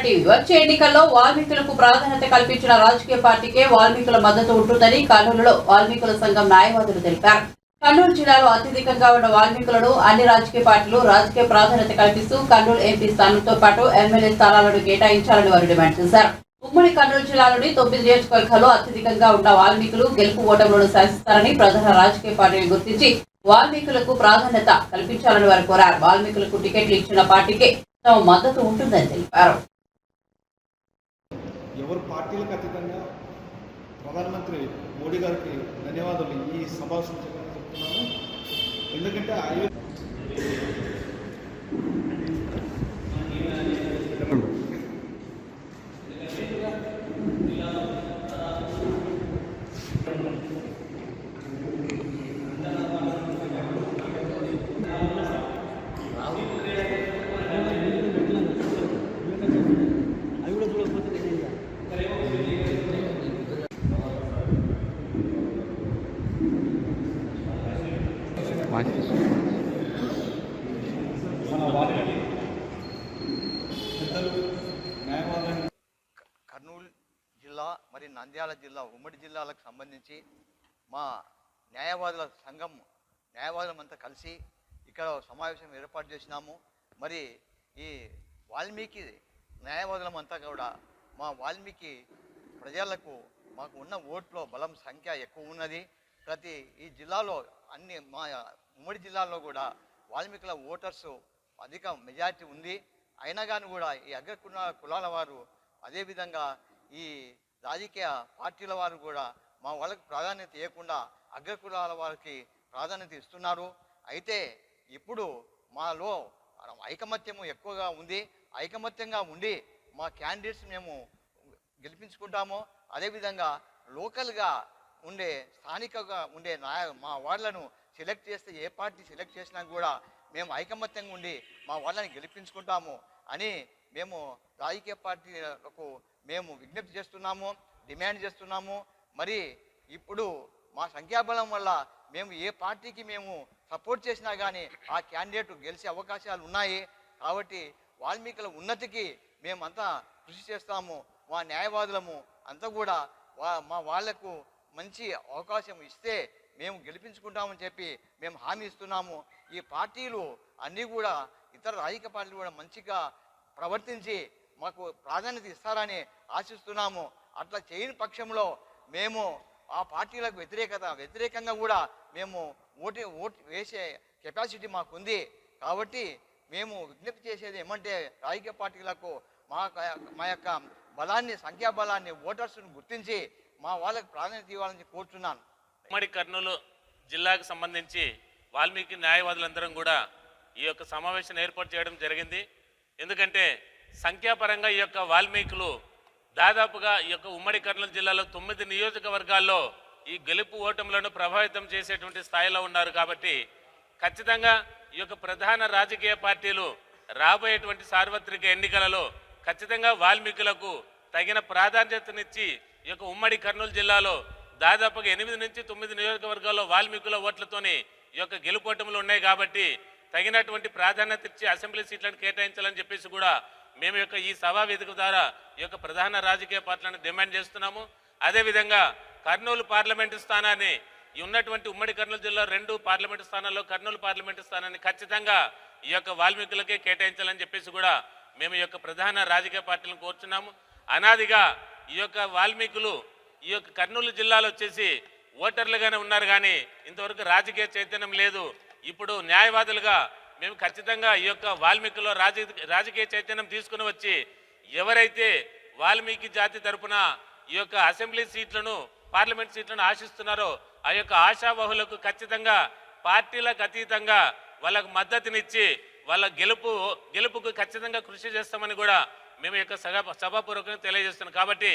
TV వచ్చే ఎన్నికల్లో వాల్మీకులకు ప్రాధాన్యత కల్పించిన రాజకీయ పార్టీకే వాల్మీకుల మద్దతు ఉంటుందని కర్నూలులో వాల్మీకుల సంఘం న్యాయవాదులు తెలిపారు. కర్నూలు జిల్లాలో అత్యధికంగా ఉన్న వాల్మీకులను అన్ని రాజకీయ పార్టీలు రాజకీయ ప్రాధాన్యత కల్పిస్తూ కర్నూలు ఎంపీ స్థానంతో పాటు ఎమ్మెల్యే స్థానాలను కేటాయించాలని వారు డిమాండ్ చేశారు. ఉమ్మడి కర్నూలు జిల్లాలోని 9 నియోజకవర్గాల్లో అత్యధికంగా ఉన్న వాల్మీకులు గెలుపు ఓటములను శాసిస్తారని ప్రధాన రాజకీయ పార్టీని గుర్తించి వాల్మీకులకు ప్రాధాన్యత కల్పించాలని వారు కోరారు. వాల్మీకులకు టికెట్లు ఇచ్చిన పార్టీకే తమ మద్దతు ఉంటుందని తెలిపారు. ఎవరు పార్టీలకు అతీతంగా ప్రధానమంత్రి మోడీ గారికి ధన్యవాదాలు ఈ సమావేశం చెప్తున్నాను. ఎందుకంటే కర్నూలు జిల్లా మరి నంద్యాల జిల్లా ఉమ్మడి జిల్లాలకు సంబంధించి మా న్యాయవాదుల సంఘం న్యాయవాదులమంతా కలిసి ఇక్కడ సమావేశం ఏర్పాటు చేసినాము. మరి ఈ వాల్మీకి న్యాయవాదులమంతా కూడా మా వాల్మీకి ప్రజలకు మాకు ఉన్న ఓట్లో బలం సంఖ్య ఎక్కువ ఉన్నది. ప్రతి ఈ జిల్లాలో అన్ని మా ఉమ్మడి జిల్లాలో కూడా వాల్మీకుల ఓటర్స్ అధిక మెజారిటీ ఉంది. అయినా కానీ కూడా ఈ కులాల వారు అదేవిధంగా ఈ రాజకీయ పార్టీల వారు కూడా మా వాళ్ళకి ప్రాధాన్యత ఇవ్వకుండా అగ్రకులాల వారికి ప్రాధాన్యత ఇస్తున్నారు. అయితే ఇప్పుడు మాలో ఐకమత్యము ఎక్కువగా ఉంది. ఐకమత్యంగా ఉండి మా క్యాండిడేట్స్ మేము గెలిపించుకుంటాము. అదేవిధంగా లోకల్గా ఉండే స్థానికంగా ఉండే మా వాళ్ళను సెలెక్ట్ చేస్తే ఏ పార్టీ సెలెక్ట్ చేసినా కూడా మేము ఐకమత్యంగా ఉండి మా వాళ్ళని గెలిపించుకుంటాము అని మేము రాజకీయ పార్టీలకు మేము విజ్ఞప్తి చేస్తున్నాము, డిమాండ్ చేస్తున్నాము. మరి ఇప్పుడు మా సంఖ్యాబలం వల్ల మేము ఏ పార్టీకి మేము సపోర్ట్ చేసినా కానీ ఆ క్యాండిడేట్ గెలిచే అవకాశాలు ఉన్నాయి. కాబట్టి వాల్మీకుల ఉన్నతికి మేమంతా కృషి చేస్తాము. మా న్యాయవాదులము అంతా కూడా మా వాళ్లకు మంచి అవకాశం ఇస్తే మేము గెలిపించుకుంటామని చెప్పి మేము హామీ ఇస్తున్నాము. ఈ పార్టీలు అన్నీ కూడా ఇతర రాజకీయ పార్టీలు కూడా మంచిగా ప్రవర్తించి మాకు ప్రాధాన్యత ఇస్తారని ఆశిస్తున్నాము. అట్లా చేయని పక్షంలో మేము ఆ పార్టీలకు వ్యతిరేకంగా కూడా మేము ఓటు వేసే కెపాసిటీ మాకుంది. కాబట్టి మేము విజ్ఞప్తి చేసేది ఏమంటే రాజకీయ పార్టీలకు మా యొక్క బలాన్ని సంఖ్యాబలాన్ని ఓటర్స్ను గుర్తించి మా వాళ్ళకి ప్రాధాన్యత ఇవ్వాలని కోరుతున్నాను. ఉమ్మడి కర్నూలు జిల్లాకు సంబంధించి వాల్మీకి న్యాయవాదులందరం కూడా ఈ యొక్క సమావేశాన్ని ఏర్పాటు చేయడం జరిగింది. ఎందుకంటే సంఖ్యాపరంగా ఈ యొక్క వాల్మీకులు దాదాపుగా ఈ యొక్క ఉమ్మడి కర్నూలు జిల్లాలో 9 నియోజకవర్గాల్లో ఈ గెలుపు ఓటములను ప్రభావితం చేసేటువంటి స్థాయిలో ఉన్నారు. కాబట్టి ఖచ్చితంగా ఈ యొక్క ప్రధాన రాజకీయ పార్టీలు రాబోయేటువంటి సార్వత్రిక ఎన్నికలలో ఖచ్చితంగా వాల్మీకులకు తగిన ప్రాధాన్యతనిచ్చి ఈ యొక్క ఉమ్మడి కర్నూలు జిల్లాలో దాదాపుగా 8 నుంచి 9 నియోజకవర్గాల్లో వాల్మీకుల ఓట్లతోని ఈ యొక్క గెలుపోటములు ఉన్నాయి. కాబట్టి తగినటువంటి ప్రాధాన్యత ఇచ్చి అసెంబ్లీ సీట్లను కేటాయించాలని చెప్పేసి కూడా మేము యొక్క ఈ సభా వేదిక ద్వారా ఈ యొక్క ప్రధాన రాజకీయ పార్టీలను డిమాండ్ చేస్తున్నాము. అదేవిధంగా కర్నూలు పార్లమెంటు స్థానాన్ని ఉన్నటువంటి ఉమ్మడి కర్నూలు జిల్లా 2 పార్లమెంటు స్థానాల్లో కర్నూలు పార్లమెంటు స్థానాన్ని ఖచ్చితంగా ఈ యొక్క వాల్మీకులకే కేటాయించాలని చెప్పేసి కూడా మేము ఈ యొక్క ప్రధాన రాజకీయ పార్టీలను కోరుచున్నాము. అనాదిగా ఈ యొక్క వాల్మీకులు ఈ యొక్క కర్నూలు జిల్లాలో వచ్చేసి ఓటర్లుగానే ఉన్నారు, కానీ ఇంతవరకు రాజకీయ చైతన్యం లేదు. ఇప్పుడు న్యాయవాదులుగా మేము ఖచ్చితంగా ఈ యొక్క వాల్మీకులో రాజకీయ చైతన్యం తీసుకుని వచ్చి ఎవరైతే వాల్మీకి జాతి తరపున ఈ యొక్క అసెంబ్లీ సీట్లను పార్లమెంట్ సీట్లను ఆశిస్తున్నారో ఆ యొక్క ఆశావహులకు ఖచ్చితంగా పార్టీలకు అతీతంగా వాళ్ళకు మద్దతునిచ్చి వాళ్ళ గెలుపుకు ఖచ్చితంగా కృషి చేస్తామని కూడా మేము యొక్క సభాపూర్వకంగా తెలియజేస్తున్నాం. కాబట్టి